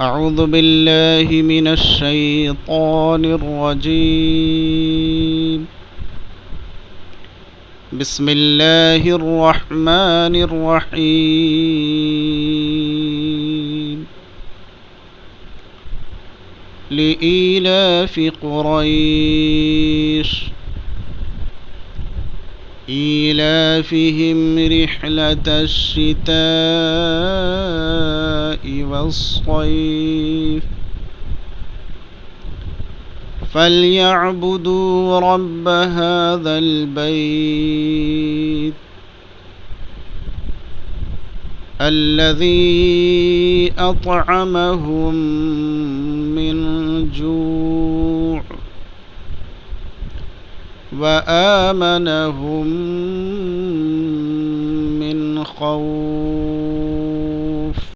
أعوذ بالله من الشيطان الرجيم. بسم الله الرحمن الرحيم. لإيلاف قريش إيلافهم رحلة الشتاء والصيف فليعبدوا رب هذا البيت الذي أطعمهم من جوع وآمنهم من خوف.